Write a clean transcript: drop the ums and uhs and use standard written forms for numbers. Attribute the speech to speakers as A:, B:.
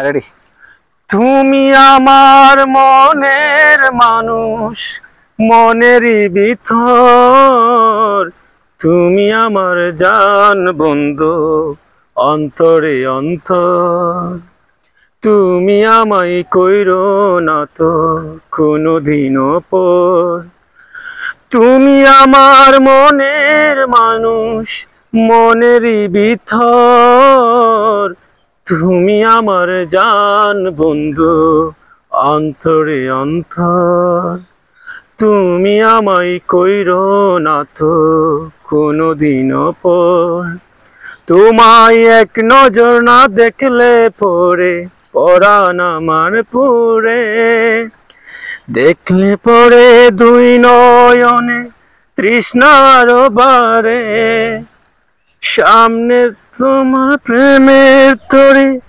A: Ready. তুমি আমার মনের মানুষ, মনেরই ভিতর। তুমি আমার জান বন্ধু, অন্তরে অন্তর। তুমি আমায় কইরো না তো কোনোদিনও পর। তুমি আমার মনের মানুষ, মনেরই ভিতর। তুমি আমার জান বন্ধু, অন্তরে অন্তর। তুমি আমায় কইরো না তো কোনোদিনও পর। তোমায় এক নজর না দেখলে পরে পরাণ আমার পুরে। দেখলে পরে দুই নয়নে তৃষ্ণার বারে। সামনে তোমার প্রেমের তরে।